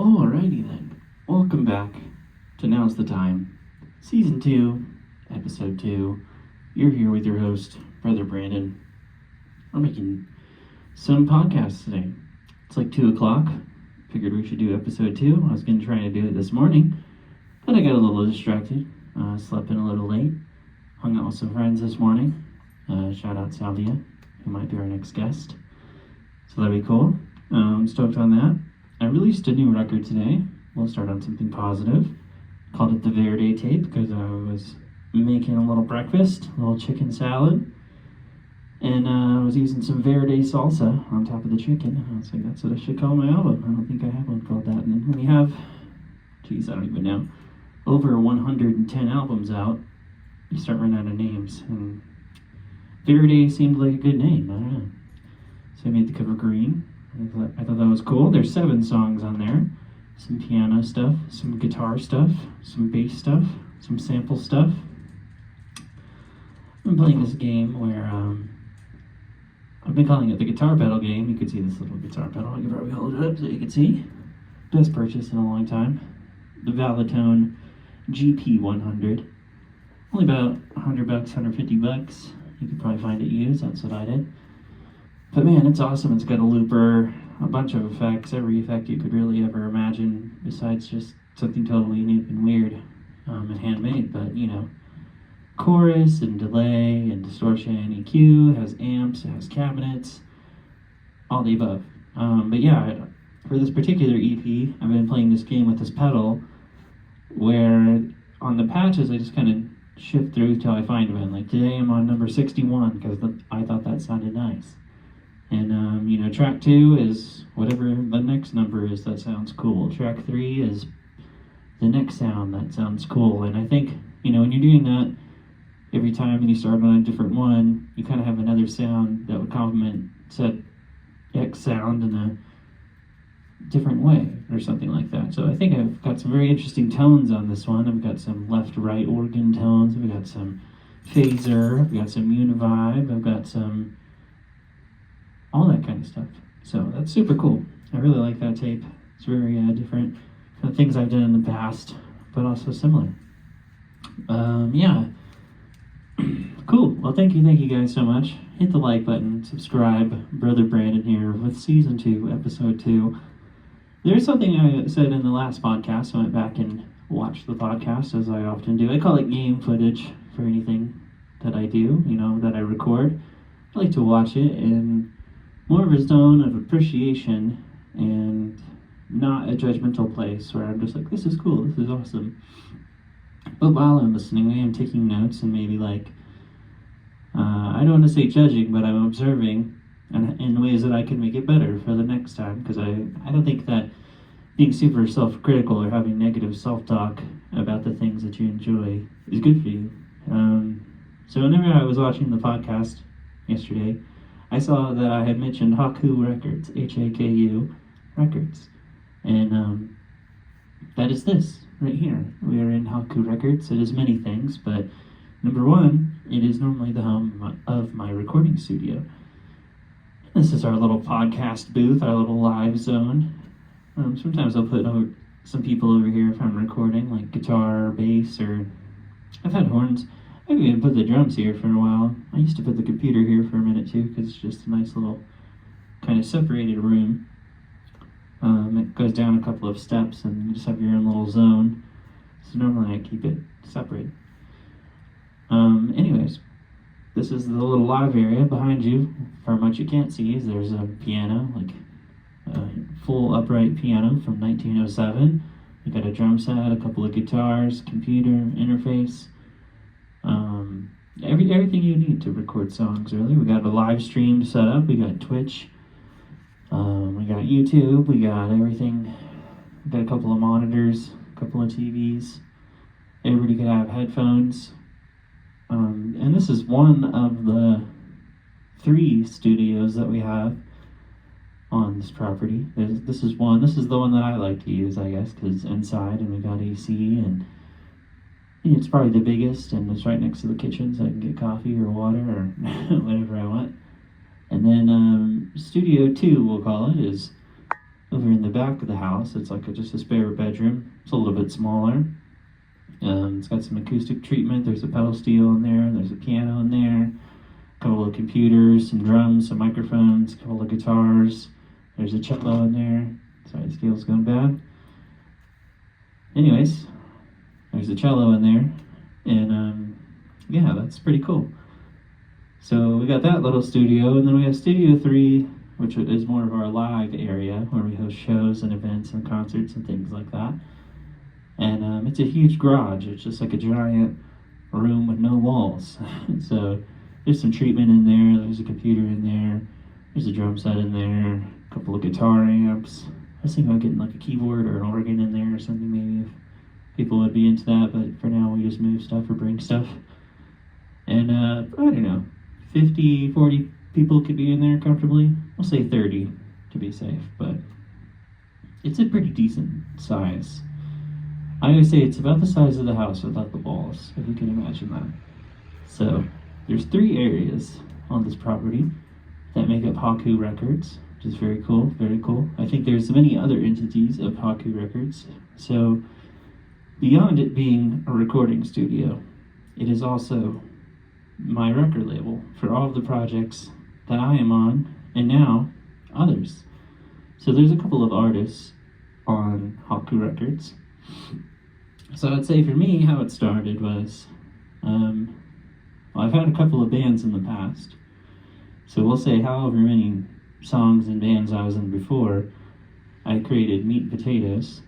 Alrighty then. Welcome back to Now's the Time, Season 2, Episode 2. You're here with your host, Brother Brandon. We're making some podcasts today. It's like 2 o'clock. Figured we should do Episode 2. I was going to try to do it this morning, but I got a little distracted. Slept in a little late. Hung out with some friends this morning. Shout out Salvia, who might be our next guest. So that'd be cool. Stoked on that. I released a new record today. We'll start on something positive. Called it the Verde tape because I was making a little breakfast, a little chicken salad. And I was using some Verde salsa on top of the chicken. I was like, that's what I should call my album. I don't think I have one called that. And then when you have, I don't even know, over 110 albums out, you start running out of names. And Verde seemed like a good name. I don't know. So I made the cover green. I thought that was cool. There's 7 songs on there. Some piano stuff, some guitar stuff, some bass stuff, some sample stuff. I'm playing this game where I've been calling it the guitar pedal game. You could see this little guitar pedal. I could probably hold it up so you can see. Best purchase in a long time. The Valatone GP100. Only about $100, $150. You could probably find it used. That's what I did. But man, it's awesome. It's got a looper, a bunch of effects, every effect you could really ever imagine, besides just something totally unique and weird and handmade. But, you know, chorus and delay and distortion, EQ, it has amps, it has cabinets, all the above. But yeah, for this particular EP, I've been playing this game with this pedal where on the patches I just kind of shift through till I find one. Like today I'm on number 61 because I thought that sounded nice. And, you know, track 2 is whatever the next number is that sounds cool. Track 3 is the next sound that sounds cool. And I think, you know, when you're doing that every time and you start on a different one, you kind of have another sound that would complement said X sound in a different way or something like that. So I think I've got some very interesting tones on this one. I've got some left-right organ tones. I've got some phaser. I've got some univibe. I've got some all that kind of stuff. So that's super cool. I really like that tape. It's very different from things I've done in the past, but also similar. Yeah. Cool. Well, thank you guys so much. Hit the like button, subscribe. Brother Brandon here with Season 2, Episode 2. There's something I said in the last podcast. I went back and watched the podcast, as I often do. I call it game footage for anything that I do, you know, that I record. I like to watch it and more of a zone of appreciation and not a judgmental place where I'm just like, this is cool, this is awesome. But while I'm listening, I am taking notes and maybe like, I don't want to say judging, but I'm observing in ways that I can make it better for the next time. Because I don't think that being super self-critical or having negative self-talk about the things that you enjoy is good for you. So whenever I was watching the podcast yesterday, I saw that I had mentioned Haku Records, Haku Records, and that is this right here. We are in Haku Records. It is many things, but number 1, it is normally the home of my recording studio. This is our little podcast booth, our little live zone. Sometimes I'll put some people over here if I'm recording, like guitar, or bass, or I've had horns. I've even put the drums here for a while. I used to put the computer here for a minute too, because it's just a nice little kind of separated room. It goes down a couple of steps and you just have your own little zone. So normally I keep it separate. Anyways, this is the little live area behind you. For much you can't see, is there's a piano, like a full upright piano from 1907. We got a drum set, a couple of guitars, computer, interface. Everything you need to record songs, really. We got a live stream set up. We got Twitch. We got YouTube. We got everything. We got a couple of monitors, a couple of TVs. Everybody could have headphones. And this is one of the 3 studios that we have on this property. This is one. This is the one that I like to use, I guess, because inside and we got AC and it's probably the biggest, and it's right next to the kitchen, so I can get coffee or water or whatever I want. And then Studio 2, we'll call it, is Over in the back of the house, it's like just a spare bedroom. It's a little bit smaller. It's got some acoustic treatment. There's a pedal steel in there. There's a piano in there. A couple of computers, some drums, some microphones, a couple of guitars. There's a cello in there. Sorry, the scale's going bad. Anyways, there's a cello in there. And yeah, that's pretty cool. So we got that little studio, and then we have Studio 3, which is more of our live area where we host shows and events and concerts and things like that. And it's a huge garage. It's just like a giant room with no walls. So there's some treatment in there. There's a computer in there. There's a drum set in there. A couple of guitar amps. I was thinking about getting like a keyboard or an organ in there or something maybe if people would be into that. But for now, we just move stuff or bring stuff. And I don't know, 50, 40 people could be in there comfortably. We'll say 30 to be safe, but it's a pretty decent size. I always say it's about the size of the house without the walls, if you can imagine that. So there's 3 areas on this property that make up Haku Records, which is very cool, very cool. I think there's many other entities of Haku Records. So beyond it being a recording studio, it is also my record label for all of the projects that I am on, and now others. So there's a couple of artists on Haku Records. So I'd say for me, how it started was, well, I've had a couple of bands in the past. So we'll say however many songs and bands I was in before, I created Meat and Potatoes.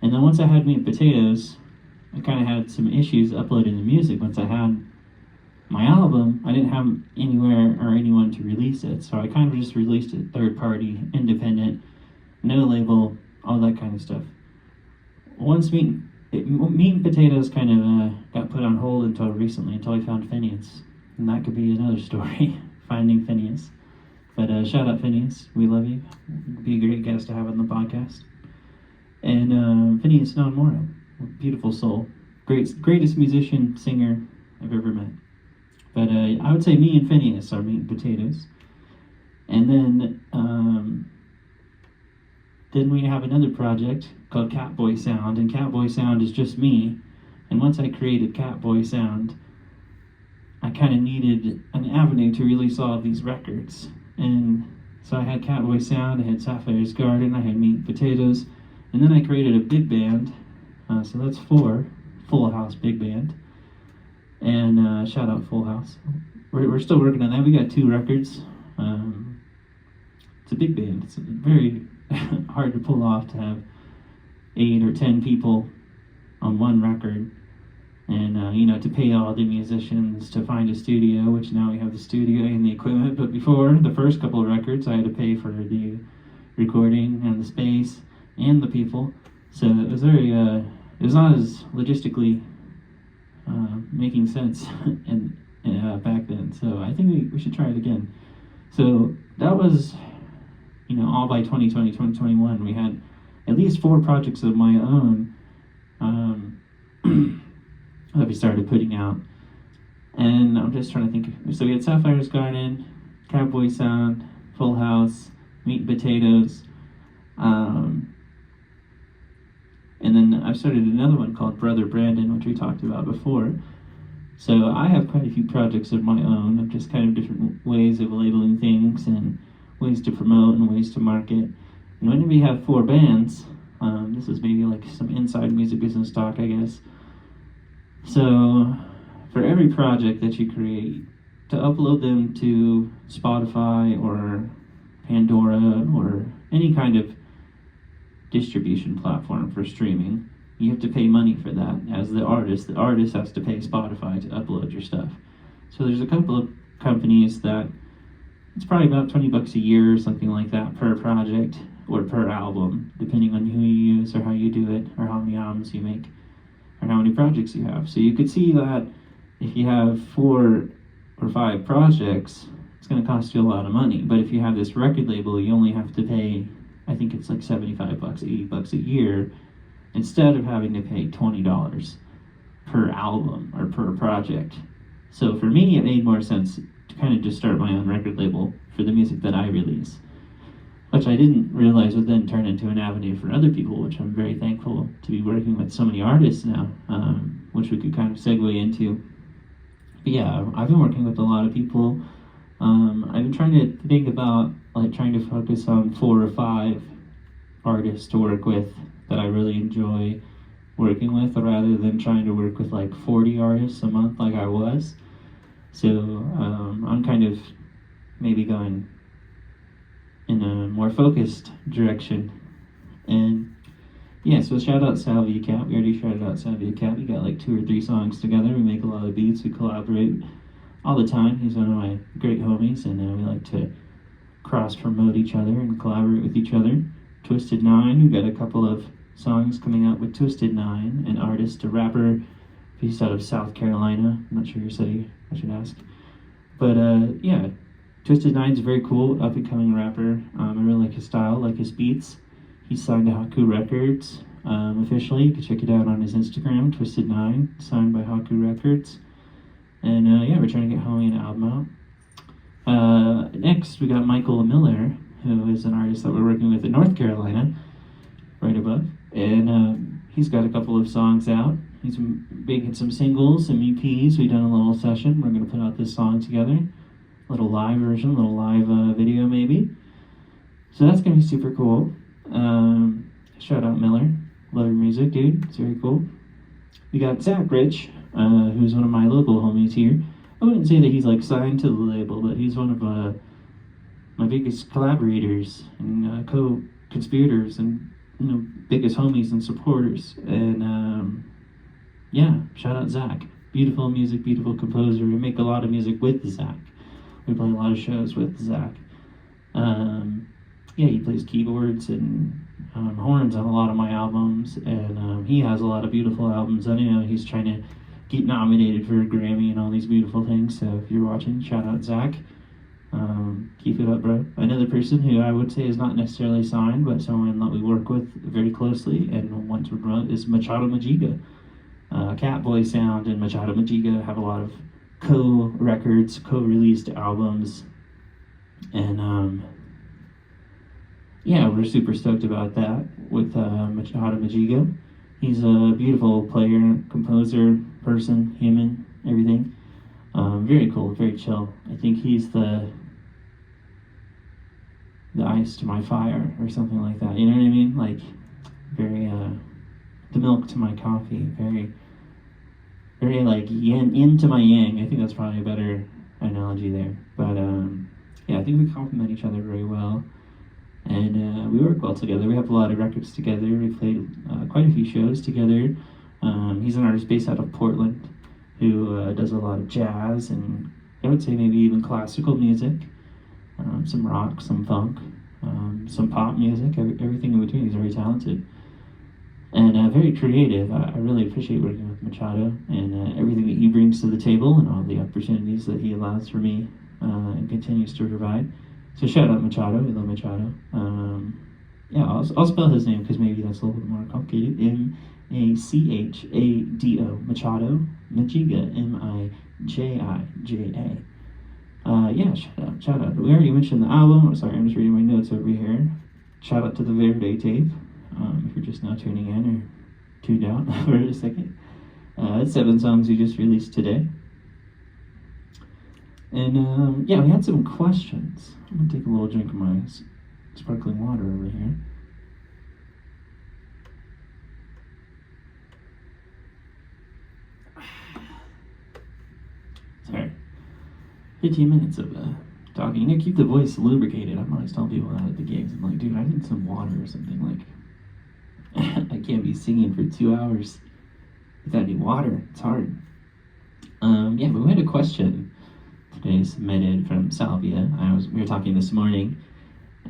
And then once I had Meat and Potatoes, I kind of had some issues uploading the music. Once I had my album, I didn't have anywhere or anyone to release it, so I kind of just released it third party, independent, no label, all that kind of stuff. Once Meat and Potatoes kind of got put on hold until recently, until I found Phineas, and that could be another story, finding Phineas. But shout out Phineas, we love you. You'd be a great guest to have on the podcast. And Phineas Nakamura, beautiful soul, greatest musician, singer I've ever met. But I would say me and Phineas are Meat and Potatoes. And then we have another project called Catboy Sound, and Catboy Sound is just me. And once I created Catboy Sound, I kind of needed an avenue to release all of these records. And so I had Catboy Sound, I had Sapphire's Garden, I had Meat and Potatoes, and then I created a big band. So that's 4, Full House Big Band. And shout out Full House. We're still working on that. We got 2 records. It's a big band. It's very hard to pull off to have 8 or 10 people on one record. And, to pay all the musicians to find a studio, which now we have the studio and the equipment. But before, the first couple of records, I had to pay for the recording and the space and the people. So it was it was not as logistically making sense and back then. So I think we should try it again. So that was, all by 2020, 2021. We had at least 4 projects of my own that we started putting out. And I'm just trying to think. So we had Sapphire's Garden, Catboy Sound, Full House, Meat and Potatoes. And then I've started another one called Brother Brandon, which we talked about before. So I have quite a few projects of my own, of just kind of different ways of labeling things and ways to promote and ways to market. And when we have 4 bands, this is maybe like some inside music business talk, I guess. So for every project that you create, to upload them to Spotify or Pandora or any kind of distribution platform for streaming, you have to pay money for that. As the artist has to pay Spotify to upload your stuff. So there's a couple of companies that it's probably about $20 a year or something like that per project or per album, depending on who you use or how you do it or how many albums you make or how many projects you have. So you could see that if you have 4 or 5 projects, it's going to cost you a lot of money. But if you have this record label, you only have to pay, I think it's like $75, $80 a year, instead of having to pay $20 per album or per project. So for me, it made more sense to kind of just start my own record label for the music that I release. which I didn't realize would then turn into an avenue for other people, which I'm very thankful to be working with so many artists now, which we could kind of segue into. But yeah, I've been working with a lot of people. I've been trying to think about like trying to focus on 4 or 5 artists to work with that I really enjoy working with, rather than trying to work with like 40 artists a month like I was. So I'm kind of maybe going in a more focused direction. And yeah, so shout out Salvia Cat. We already shouted out Salvia Cat. We got like 2 or 3 songs together. We make a lot of beats. We collaborate all the time. He's one of my great homies, and we like to cross promote each other and collaborate with each other. Twisted Nine, we've got a couple of songs coming out with Twisted Nine, an artist, a rapper based out of South Carolina. I'm not sure your city, I should ask. But yeah, Twisted Nine's a very cool up and coming rapper. I really like his style, like his beats. He's signed to Haku Records officially. You can check it out on his Instagram, Twisted Nine, signed by Haku Records. And yeah, we're trying to get Homie an album out. Next, we got Michael Miller, who is an artist that we're working with in North Carolina, right above. And he's got a couple of songs out. He's making some singles, some EPs. We've done a little session. We're going to put out this song together. A little live version, a little live video maybe. So that's going to be super cool. Shout out Miller. Love your music, dude. It's very cool. We got Zach Rich, who's one of my local homies here. I wouldn't say that he's like signed to the label, but he's one of my biggest collaborators and co-conspirators and biggest homies and supporters. And yeah, shout out Zach. Beautiful music, beautiful composer. We make a lot of music with Zach. We play a lot of shows with Zach. Yeah, he plays keyboards and horns on a lot of my albums, and he has a lot of beautiful albums. I know he's trying to get nominated for a Grammy and all these beautiful things, so if you're watching, shout out Zach. Keep it up, bro. Another person who I would say is not necessarily signed, but someone that we work with very closely and want to promote is Machado Majiga. Catboy Sound and Machado Majiga have a lot of co-records, co-released albums, and yeah, we're super stoked about that with Machado Majiga. He's a beautiful player, composer, person, human, everything. Very cool, very chill. I think he's the ice to my fire or something like that. You know what I mean? Like very the milk to my coffee. Very like yin to my yang. I think that's probably a better analogy there. But yeah, I think we complement each other very well. And we work well together. We have a lot of records together. We played quite a few shows together. He's an artist based out of Portland who does a lot of jazz and I would say maybe even classical music, some rock, some funk, some pop music, everything in between. He's very talented and very creative. I really appreciate working with Machado and everything that he brings to the table and all the opportunities that he allows for me and continues to provide. So shout out Machado. We love Machado. Yeah, I'll spell his name because maybe that's a little bit more complicated. Machado. Machado. Majiga. Mijija. Yeah, shout out. We already mentioned the album. Sorry, I'm just reading my notes over here. Shout out to the Verde tape. If you're just now tuning in or tuned out for a second. It's 7 songs we just released today. And yeah, we had some questions. I'm gonna take a little drink of my sparkling water over here. Sorry. 15 minutes of talking. You know, keep the voice lubricated. I'm always telling people out at the games. I'm like, dude, I need some water or something. Like, I can't be singing for 2 hours without any water. It's hard. Yeah, but we had a question today submitted from Salvia. We were talking this morning,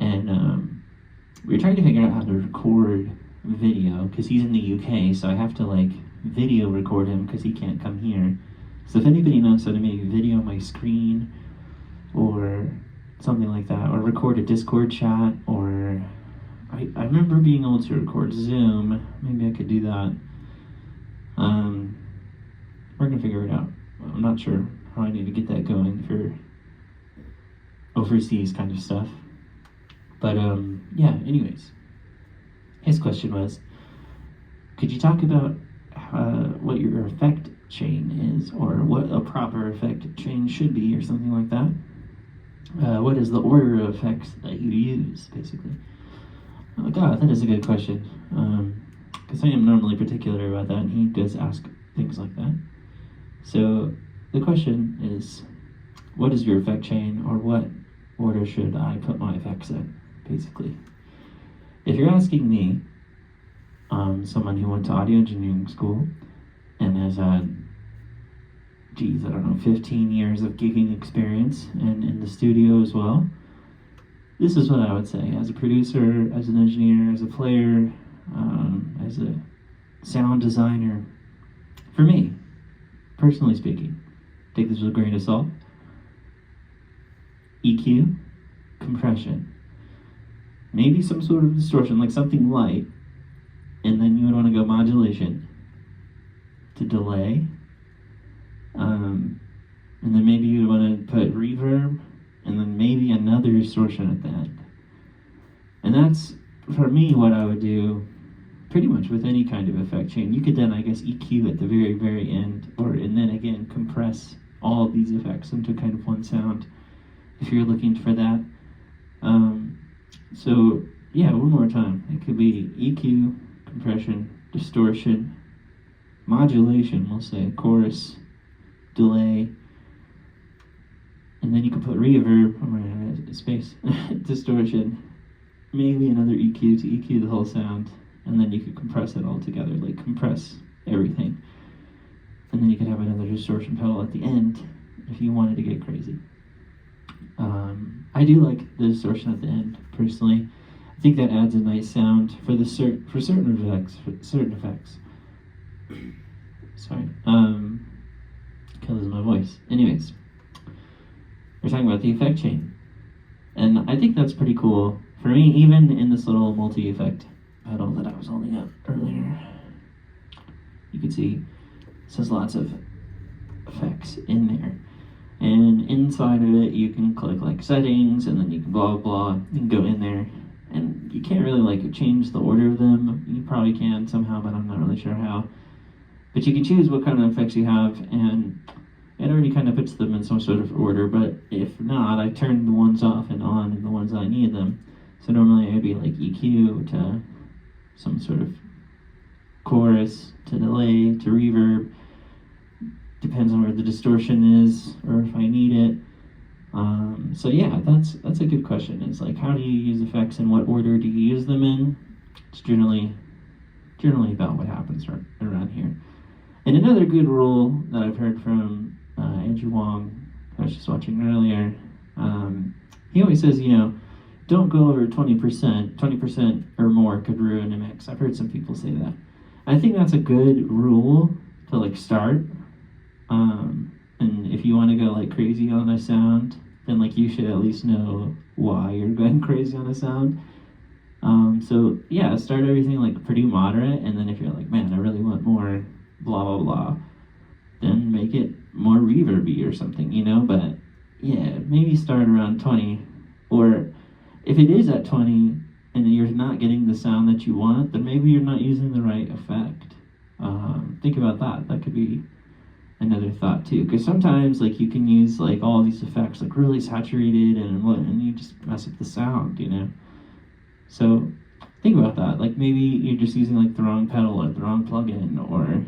and we were trying to figure out how to record video because he's in the UK, so I have to like video record him because he can't come here. So if anybody knows how to maybe video my screen or something like that, or record a Discord chat, or I remember being able to record Zoom. Maybe I could do that. We're gonna figure it out. I'm not sure how I need to get that going for overseas kind of stuff. But yeah, anyways, his question was, could you talk about what your effect chain is, or what a proper effect chain should be, or something like that? What is the order of effects that you use, basically? Oh God, that is a good question. Because I am normally particular about that, and he does ask things like that. So the question is, what is your effect chain, or what order should I put my effects in, basically? If you're asking me, someone who went to audio engineering school and has had, I don't know, 15 years of gigging experience and in the studio as well, this is what I would say. As a producer, as an engineer, as a player, as a sound designer, for me, personally speaking, take this with a grain of salt. EQ, compression, maybe some sort of distortion, like something light, and then you would want to go modulation to delay, and then maybe you would want to put reverb, and then maybe another distortion at the end. And that's, for me, what I would do pretty much with any kind of effect chain. You could then, I guess, EQ at the very, very end, and then again compress all of these effects into kind of one sound, if you're looking for that. So yeah, one more time. It could be EQ, compression, distortion, modulation, we'll say, chorus, delay, and then you can put reverb, space, distortion, maybe another EQ to EQ the whole sound, and then you could compress it all together, like compress everything. And then you could have another distortion pedal at the end if you wanted to get crazy. I do like the distortion at the end, personally. I think that adds a nice sound for certain effects. Sorry, kills my voice. Anyways, we're talking about the effect chain, and I think that's pretty cool. For me, even in this little multi-effect pedal that I was holding up earlier, you can see it says lots of effects in there. And inside of it, you can click like settings, and then you can blah, blah, blah. You can go in there, and you can't really like change the order of them. You probably can somehow, but I'm not really sure how. But you can choose what kind of effects you have, and it already kind of puts them in some sort of order. But if not, I turn the ones off and on and the ones I need them. So normally it'd be like EQ to some sort of chorus, to delay, to reverb. Depends on where the distortion is, or if I need it. So yeah, that's a good question. It's like, how do you use effects, and what order do you use them in? It's generally about what happens around here. And another good rule that I've heard from Andrew Wong, who I was just watching earlier, he always says, don't go over 20%. 20% or more could ruin a mix. I've heard some people say that. I think that's a good rule to like start. And if you want to go like crazy on a sound, then like you should at least know why you're going crazy on a sound. So yeah, start everything like pretty moderate, and then if you're like, man, I really want more blah blah blah, then make it more reverby or something, but yeah, maybe start around 20. Or if it is at 20 and you're not getting the sound that you want, then maybe you're not using the right effect. Think about that. That could be another thought too, because sometimes like you can use like all these effects like really saturated and you just mess up the sound, So think about that. Like maybe you're just using like the wrong pedal or the wrong plugin or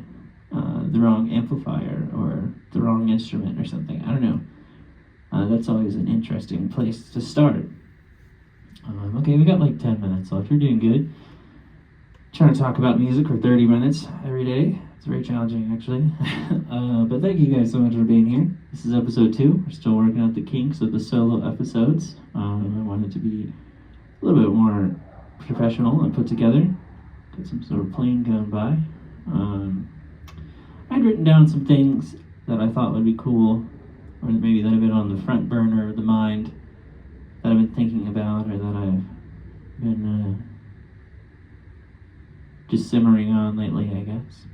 the wrong amplifier or the wrong instrument or something. I don't know. That's always an interesting place to start. Okay, we got like 10 minutes left. We're doing good. Trying to talk about music for 30 minutes every day. It's very challenging, actually. But thank you guys so much for being here. This is episode 2. We're still working out the kinks of the solo episodes. I wanted to be a little bit more professional and put together. Get some sort of plane going by. I'd written down some things that I thought would be cool, or maybe that have been on the front burner of the mind, that I've been thinking about, or that I've been just simmering on lately, I guess.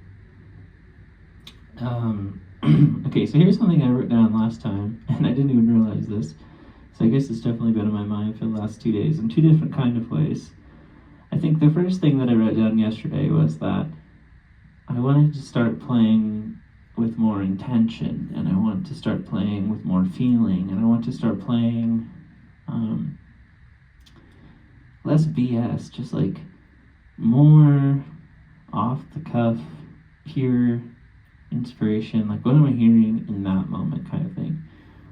Okay, so here's something I wrote down last time, and I didn't even realize this. So I guess it's definitely been in my mind for the last 2 days in two different kind of ways. I think the first thing that I wrote down yesterday was that I wanted to start playing with more intention, and I want to start playing with more feeling, and I want to start playing less BS, just like more off the cuff, pure inspiration, like what am I hearing in that moment kind of thing,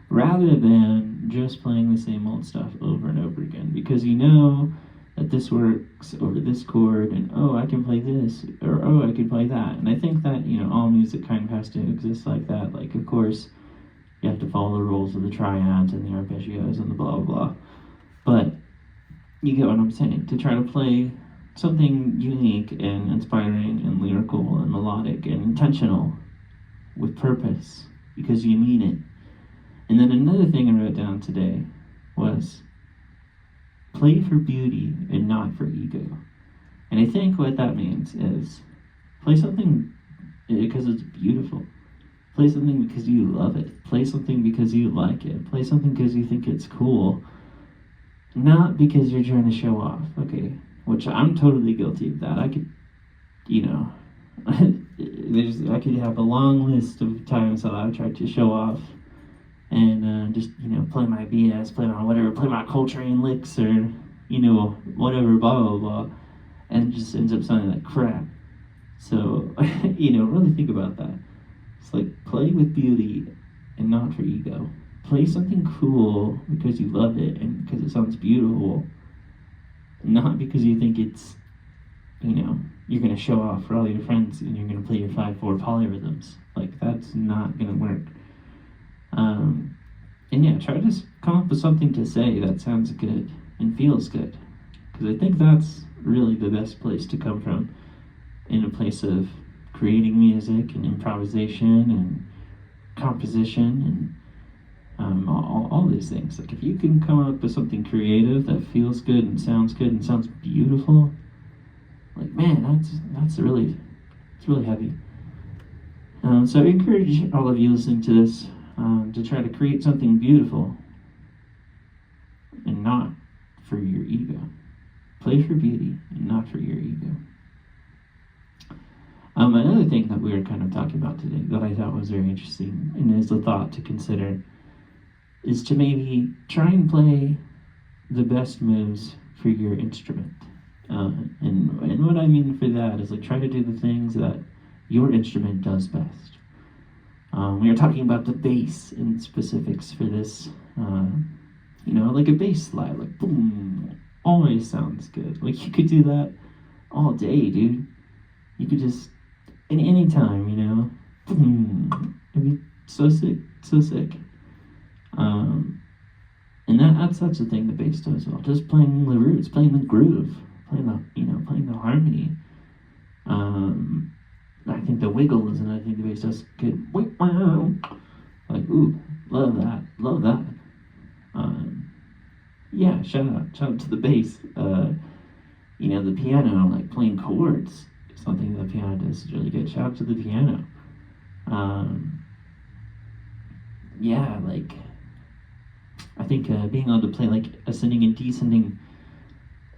rather than just playing the same old stuff over and over again, because you know that this works over this chord, and oh, I can play this, or oh, I can play that. And I think that, you know, all music kind of has to exist like that. Like, of course, you have to follow the rules of the triads and the arpeggios and the blah, blah, blah. But you get what I'm saying. To try to play something unique and inspiring and lyrical and melodic and intentional with purpose, because you mean it. And then another thing I wrote down today was play for beauty and not for ego. And I think what that means is play something because it's beautiful. Play something because you love it. Play something because you like it. Play something because you think it's cool. Not because you're trying to show off, okay? Which I'm totally guilty of that. I could, you know, I could have a long list of times that I've tried to show off and just, you know, play my BS, play my whatever, play my Coltrane licks or, you know, whatever, blah, blah, blah, and it just ends up sounding like crap. So, you know, really think about that. It's like play with beauty and not for ego. Play something cool because you love it and because it sounds beautiful, not because you think it's, you know, you're going to show off for all your friends and you're going to play your 5/4 polyrhythms. Like, that's not going to work. And yeah, try to come up with something to say that sounds good and feels good, because I think that's really the best place to come from, in a place of creating music and improvisation and composition and all these things. Like, if you can come up with something creative that feels good and sounds beautiful, like, man, it's really heavy. So I encourage all of you listening to this to try to create something beautiful and not for your ego. Play for beauty and not for your ego. Another thing that we were kind of talking about today that I thought was very interesting and is a thought to consider is to maybe try and play the best moves for your instrument. And what I mean for that is, like, try to do the things that your instrument does best. We were talking about the bass in specifics for this. You know, like a bass slide, like boom, always sounds good. Like, you could do that all day, dude. You could just, any time, you know, boom, it'd be so sick, so sick. And that's such a thing the bass does well. Just playing the roots, playing the groove, playing the harmony. I think the wiggle is another thing the bass does good. Like, ooh, love that. Yeah, shout out to the bass. You know, the piano, like playing chords, is something the piano does really good. Shout out to the piano. Yeah, like, I think being able to play like ascending and descending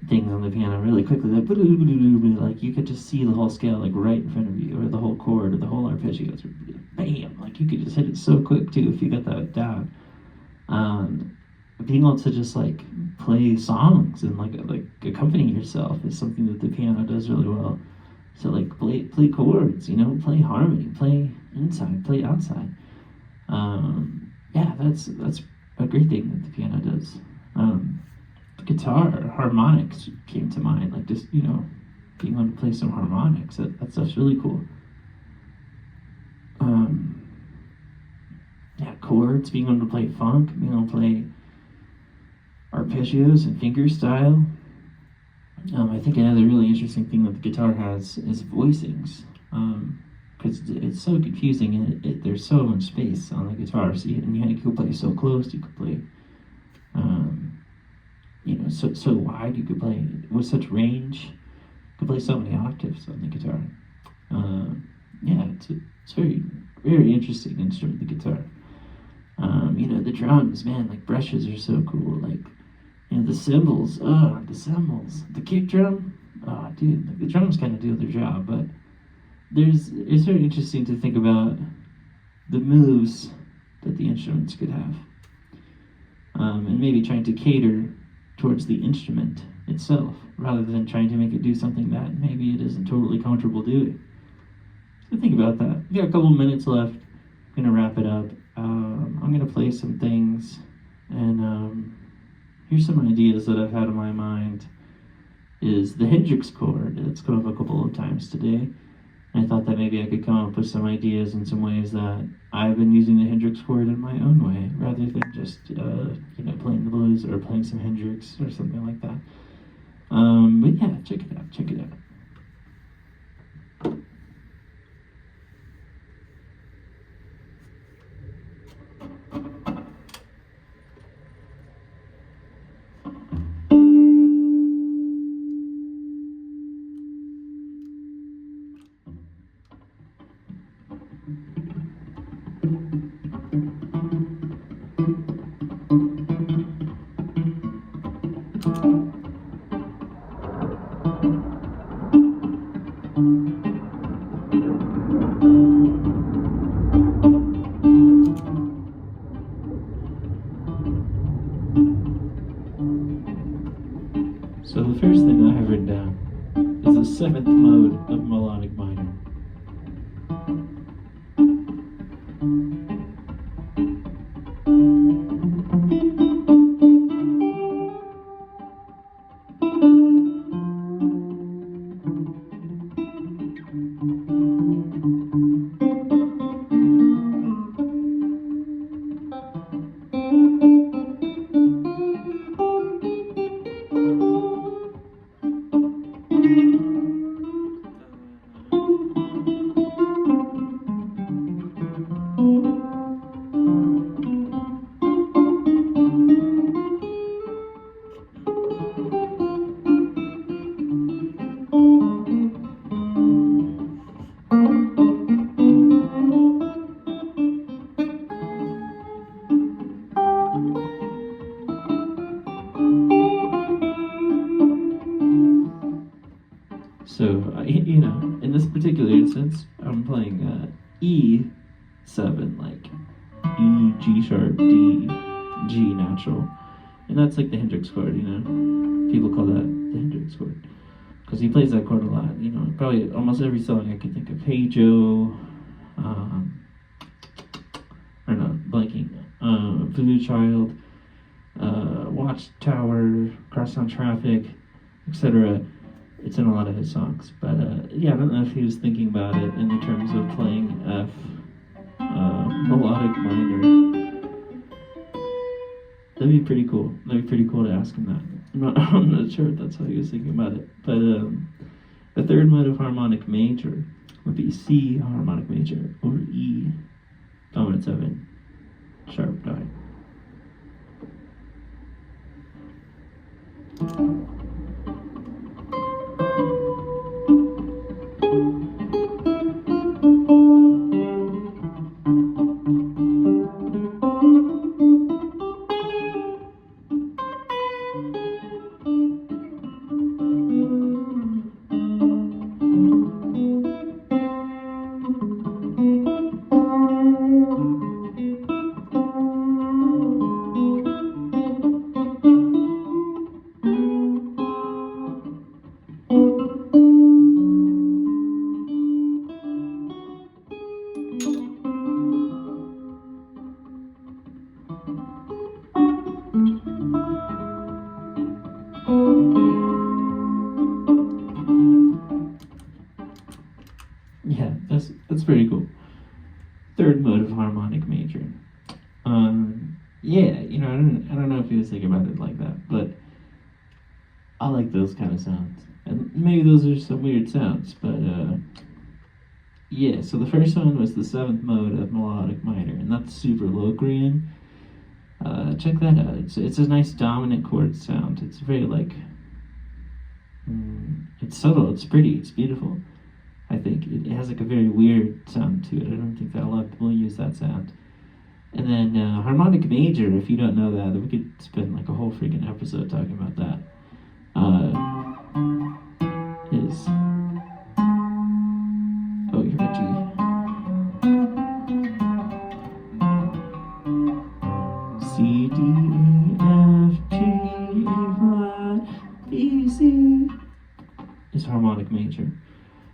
things on the piano really quickly, like you could just see the whole scale like right in front of you, or the whole chord, or the whole arpeggio. It's bam, like you could just hit it so quick too if you got that down. Being able to just like play songs and like accompany yourself is something that the piano does really well. So like play chords, you know, play harmony, play inside, play outside. Yeah, that's a great thing that the piano does. Guitar, harmonics came to mind, like just, you know, being able to play some harmonics, that stuff's really cool. Yeah, chords, being able to play funk, being able to play arpeggios and fingerstyle. I think another really interesting thing that the guitar has is voicings, because it's so confusing, and there's so much space on the guitar, so you could play so close, you could play you know, so wide, you could play with such range, you could play so many octaves on the guitar. Yeah, it's a very, very interesting instrument, the guitar. The drums, man, like brushes are so cool. Like, the cymbals, the cymbals, the kick drum, dude, like the drums kind of do their job, but it's very interesting to think about the moves that the instruments could have, and maybe trying to cater towards the instrument itself rather than trying to make it do something that maybe it isn't totally comfortable doing. So think about that. We got a couple minutes left. I'm gonna wrap it up. I'm gonna play some things, and here's some ideas that I've had in my mind. Is the Hendrix chord. It's come up a couple of times today. And I thought that maybe I could come up with some ideas and some ways that I've been using the Hendrix chord in my own way, rather than just playing the blues or playing some Hendrix or something like that. But yeah, check it out. Check it out. So the first thing I have written down is the seventh mode of melodic minor. So, in this particular instance, I'm playing E7, like E, G sharp, D, G natural. And that's like the Hendrix chord, People call that the Hendrix chord. Because he plays that chord a lot, probably almost every song I can think of. Hey Joe, or not, blanking. Voodoo Child, Watchtower, Cross on Traffic, etc. It's in a lot of his songs, but I don't know if he was thinking about it in the terms of playing F melodic minor. That'd be pretty cool. That'd be pretty cool to ask him that. I'm not sure if that's how he was thinking about it, but the third mode of harmonic major would be C harmonic major or E dominant 7 sharp 9. Yeah, that's pretty cool. Third mode of harmonic major. Yeah, I don't know if he was thinking about it like that, but I like those kind of sounds. And maybe those are some weird sounds, but yeah, so the first one was the seventh mode of melodic minor, and that's super Locrian. Check that out. It's a nice dominant chord sound. It's very it's subtle, it's pretty, it's beautiful. I think it has like a very weird sound to it. I don't think that a lot of people use that sound. And then harmonic major, if you don't know that, we could spend like a whole freaking episode talking about that. Is oh, you're a G. C D E F G A flat B C is harmonic major.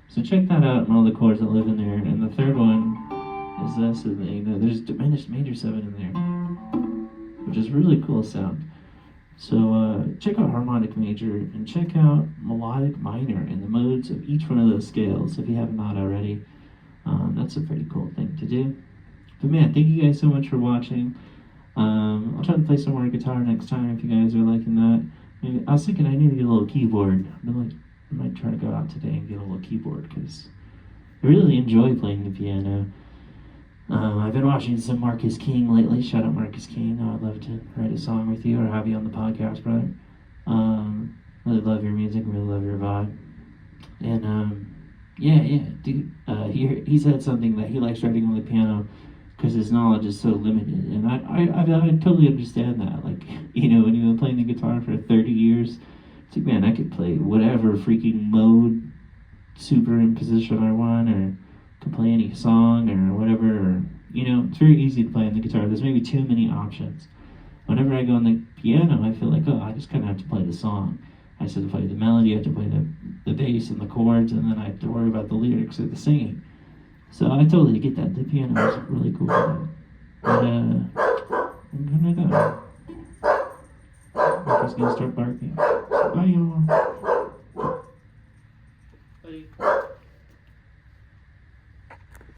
So check that out and all the chords that live in there. And the third one is this, and there's diminished major 7 in there, which is really cool sound. So check out harmonic major and check out melodic minor and the modes of each one of those scales if you have not already. That's a pretty cool thing to do. But man, thank you guys so much for watching. I'll try to play some more guitar next time if you guys are liking that. Maybe, I was thinking I need to get a little keyboard. I might try to go out today and get a little keyboard because I really enjoy playing the piano. I've been watching some Marcus King lately. Shout out Marcus King. I'd love to write a song with you or have you on the podcast, brother. Really love your music. Really love your vibe. And yeah, dude. He said something that he likes writing on the piano because his knowledge is so limited, and I totally understand that. Like, you know, when you've been playing the guitar for 30 years, it's like, man, I could play whatever freaking mode superimposition I want, or can play any song or whatever, or, you know, it's very easy to play on the guitar. There's maybe too many options. Whenever I go on the piano, I feel like, oh, I just kind of have to play the song. I just have to play the melody, I have to play the bass and the chords, and then I have to worry about the lyrics or the singing. So I totally get that. The piano is really cool. But I'm gonna go. Marcus gonna start barking. Bye, y'all. Bye.